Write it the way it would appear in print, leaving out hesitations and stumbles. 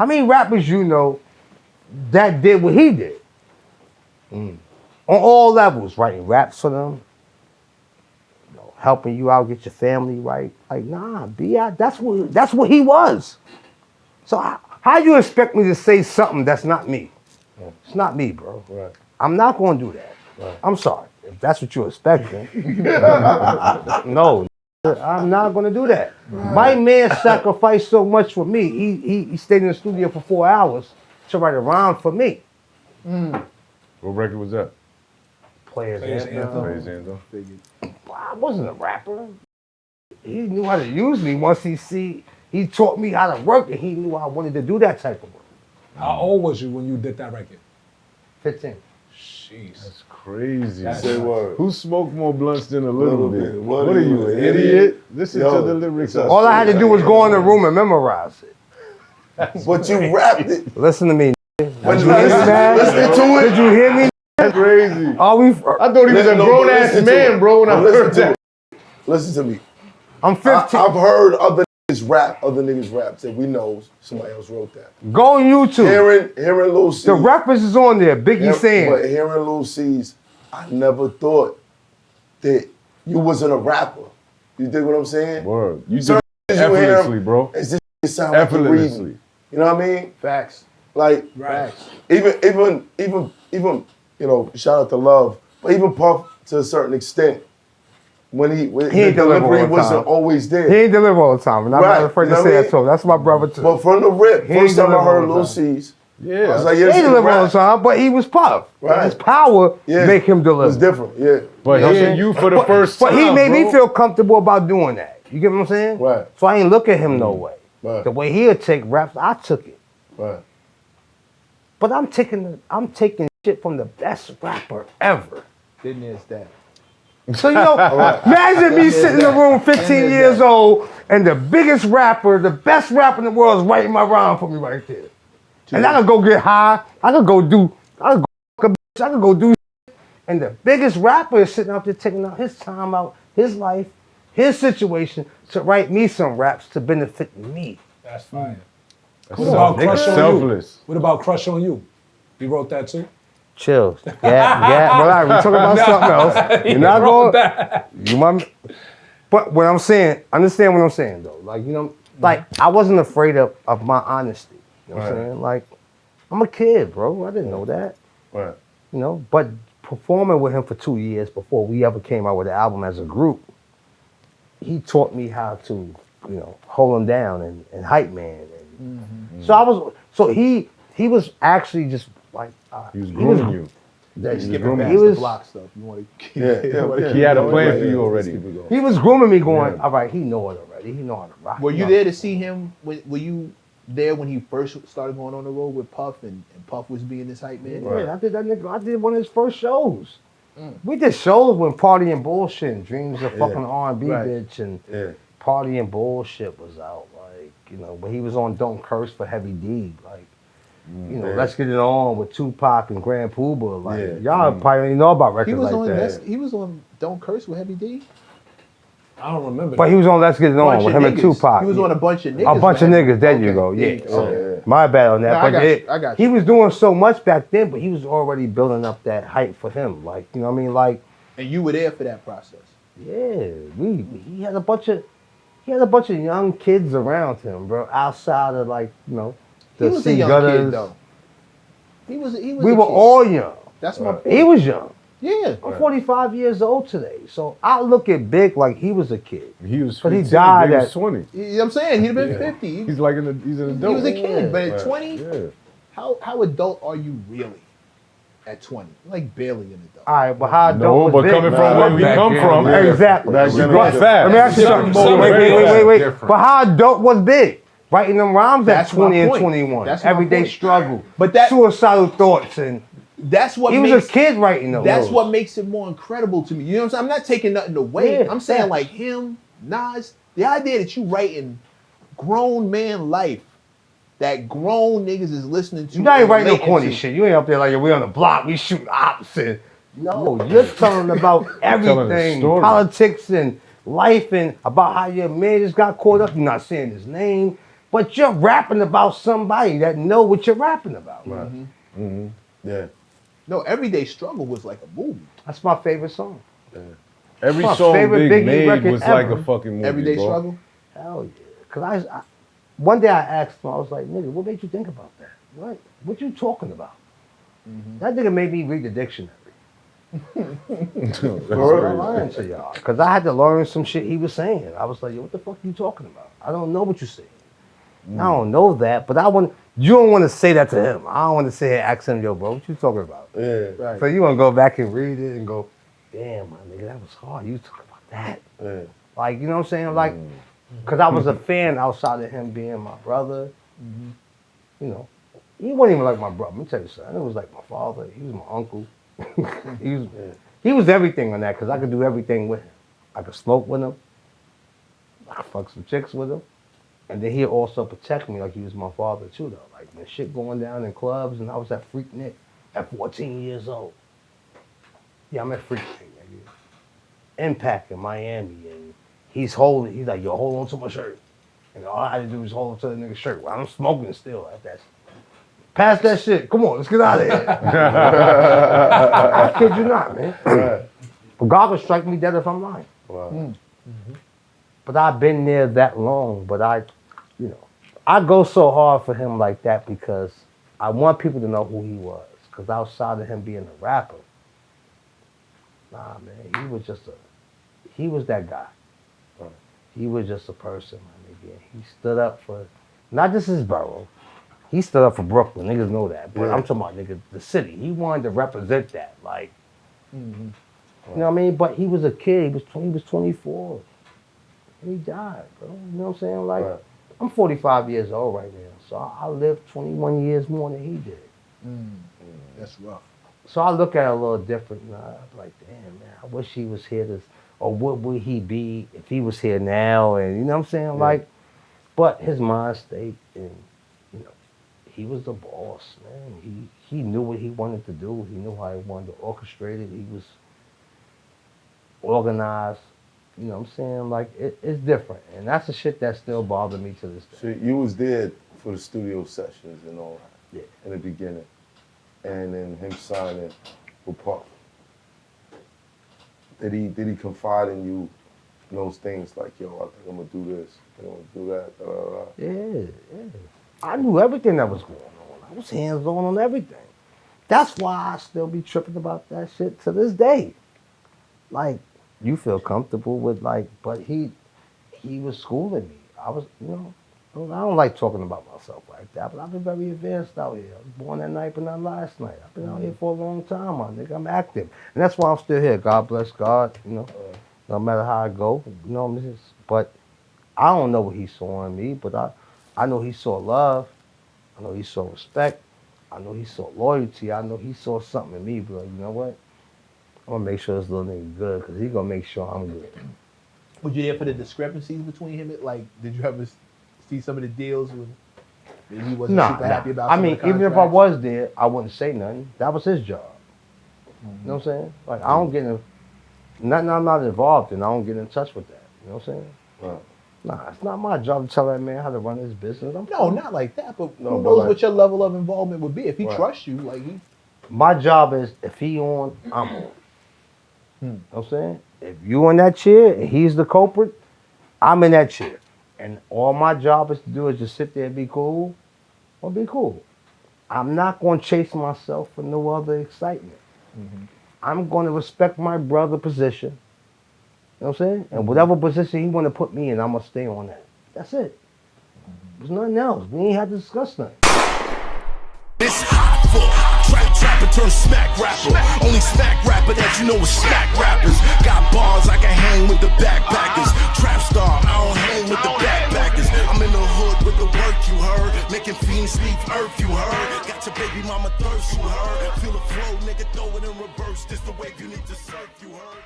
How many rappers you know that did what he did? On all levels, writing raps for them, helping you out, get your family right. Like, nah, B.I., that's what he was. So how you expect me to say something that's not me? Yeah. It's not me, bro. Right. I'm not going to do that. Right. I'm sorry. If that's what you're expecting. No, I'm not going to do that. Right. My man sacrificed so much for me. He stayed in the studio for 4 hours to write a rhyme for me. What record was that? Players Anthem. Players Anthem. I wasn't a rapper. He knew how to use me once he taught me how to work, and he knew I wanted to do that type of work. How old was you when you did that record? 15. Jeez. That's crazy. Say word. Who smoked more blunts than a little bit? What are you, an idiot? Listen to the lyrics. All I had to do was go in the room and memorize it. But you rapped it. Listen to me. Listen to it. Did you hear me? That's crazy. I thought he was a grown-ass man, bro, when I heard that. Listen to me. I'm 15. I've heard other niggas rap that we know somebody else wrote that. Go on YouTube. Hearing Lil C. The reference is on there, Biggie saying. But hearing Lil C's, I never thought that you wasn't a rapper. You dig what I'm saying? Word. You do it effortlessly, bro. It's just sound like you're reading. You know what I mean? Facts. Like, Facts. Even, you know, shout out to Love, but even Puff to a certain extent, when the delivery wasn't always there. He ain't deliver all the time, and I'm not afraid to say that too. That's my brother too. But from the rip, first time I heard Lil C's, I was like, yeah, he didn't deliver all the time, but he was Puff. Right. His power make him deliver. It was different, yeah. But hearing you for the first time, but he made me feel comfortable about doing that. You get what I'm saying? Right. So I ain't look at him no way. Right. The way he'd take raps, I took it. Right. But I'm taking shit from the best rapper ever. Then there's that. So, you know, imagine me sitting in the room 15 years old and the biggest rapper, the best rapper in the world is writing my rhyme for me right there. And I could go get high, I could go do shit. And the biggest rapper is sitting out there taking out his time out, his life, his situation to write me some raps to benefit me. That's fine. What about Crush on You? What about Crush on You? You wrote that too? Chills. Yeah, we're talking about something else. You're not going. But what I'm saying, understand what I'm saying though. Like, you know, like I wasn't afraid of my honesty. You know what I'm saying? Like, I'm a kid, bro. I didn't know that. Right. You know, but performing with him for 2 years before we ever came out with an album as a group, he taught me how to, you know, hold him down and hype man. And so he was actually just like he was grooming you. He was block stuff. You want to? He had a plan for you already. He was grooming me, going, all right, he know it already. He know how to rock. Were you there to see him? Were you there when he first started going on the road with Puff and Puff was being this hype man? Yeah, I did that nigga. I did one of his first shows. We did shows when Party and Bullshit and Dreams of fucking R&B bitch and Party and Bullshit was out. Like, you know, when he was on Don't Curse for Heavy D. Like, you know, Let's Get It On with Tupac and Grand Poobah. Like, y'all probably don't know about records like that. He was on Don't Curse with Heavy D? I don't remember. But he was on Let's Get It On with him and Tupac. He was on a bunch of niggas. A bunch of niggas. There you go. Yeah. My bad on that. I got you. He was doing so much back then, but he was already building up that hype for him. Like, you know what I mean? Like. And you were there for that process. Yeah. He had a bunch of young kids around him, bro. Outside of, like, you know, he was a young kid though. He was. We were all young. That's my point. He was young. Yeah. I'm 45 years old today, so I look at Big like he was a kid. He was 15, but he died at 20. You know what I'm saying? He'd have been 50. He's like he's an adult. He was a kid, but at 20, how adult are you really? At 20, like barely an adult. All right, but how adult was Big? Coming from where we come from, exactly. Back then, let me ask you something. Wait. But how adult was Big? Writing them rhymes at 20 and 21. That's everyday struggle. But that suicidal thoughts and. That's what he was a kid writing those. That's what makes it more incredible to me. You know what I'm saying? I'm not taking nothing away. Yeah, I'm saying like him, Nas, the idea that you writing grown man life that grown niggas is listening to. You not even writing no corny shit. You ain't up there like, we on the block, we shooting ops and no, you're telling about everything, politics and life and about how your man just got caught up. You're not saying his name. But you're rapping about somebody that know what you're rapping about. Right. Yeah. No, Everyday Struggle was like a movie. That's my favorite song. Every My song favorite Big Biggie made record was like ever. a fucking movie, Everyday bro. Struggle. Hell yeah. Cause I one day I asked him, I was like, nigga, what made you think about that? What you talking about? That nigga made me read the dictionary. I'm lying to y'all. Cause I had to learn some shit he was saying. I was like, yo, what the fuck you talking about? I don't know what you're saying. I don't know that, but you don't want to say that to him. I don't want to say, ask him, yo, bro, what you talking about? Yeah. Right. So you want to go back and read it and go, damn, my nigga, that was hard. You was talking about that. Yeah. Like, you know what I'm saying? Like, because I was a fan outside of him being my brother. You know, he wasn't even like my brother. Let me tell you something. It was like my father. He was my uncle. he was everything on that because I could do everything with him. I could smoke with him. I could fuck some chicks with him. And then he'd also protect me like he was my father too, though. Like when shit going down in clubs and I was that freak Nick at 14 years old. Yeah, I'm at freak Nick, nigga. Impact in Miami. And he's like, yo, hold on to my shirt. And all I had to do was hold on to the nigga's shirt. Well, I'm smoking still at that. Pass that shit. Come on, let's get out of here. I kid you not, man. But God will strike me dead if I'm lying. Wow. But I've been there that long. But I go so hard for him like that because I want people to know who he was. Because outside of him being a rapper, nah, man, he was that guy. He was just a person, my nigga. He stood up for not just his borough. He stood up for Brooklyn. Niggas know that. But I'm talking about nigga, the city. He wanted to represent that. Like, you know what I mean? But he was a kid. He was 24. And he died, bro. You know what I'm saying? Like, I'm 45 years old right now. So I lived 21 years more than he did. That's rough. So I look at it a little different. I'm like, damn, man, I wish he was here or what would he be if he was here now? And you know what I'm saying? Like, but his mind state and, you know, he was the boss, man. He knew what he wanted to do. He knew how he wanted to orchestrate it. He was organized. You know what I'm saying? Like, it's different. And that's the shit that still bothers me to this day. So you was there for the studio sessions and all that in the beginning. And then him signing with Puff. Did he confide in you in those things like, yo, I think I'm gonna do this, I think I'm gonna do that, da, da, da. Yeah. I knew everything that was going on. I was hands-on on everything. That's why I still be tripping about that shit to this day. Like, you feel comfortable with but he was schooling me. I was, you know, I don't like talking about myself like that, but I've been very advanced out here. I was born that night, but not last night. I've been out here for a long time, my nigga. I'm active. And that's why I'm still here. God bless God, you know. No matter how I go, you know, but I don't know what he saw in me, but I know he saw love. I know he saw respect. I know he saw loyalty. I know he saw something in me, but you know what? I'm gonna make sure this little nigga good, because he gonna make sure I'm good. Was you there for the discrepancies between him? Like, did you ever see some of the deals when he wasn't super happy about? I mean, even if I was there, I wouldn't say nothing. That was his job. You know what I'm saying? Like, I don't get nothing I'm not involved in. I don't get in touch with that. You know what I'm saying? Right. Nah, it's not my job to tell that man how to run his business. No, not like that. But No, who but knows like- what your level of involvement would be if he Right. trusts you? Like My job is, if he on, I'm on. You know what I'm saying? If you in that chair and he's the culprit, I'm in that chair. And all my job is to do is just sit there and be cool, or be cool. I'm not going to chase myself for no other excitement. I'm going to respect my brother's position. You know what I'm saying? And whatever position he want to put me in, I'm going to stay on that. That's it. There's nothing else. We ain't had to discuss nothing. This hot full trapper turn smack rapper. Only smack rapper that you know is smack rappers. Got bars I can hang with the backpackers. Trap star, I don't hang with the backpackers. I'm in the hood with the work you heard. Making fiends leave earth you heard. Got your baby mama thirst you heard. Feel the flow, nigga, throw it in reverse. This the wave you need to surf you heard.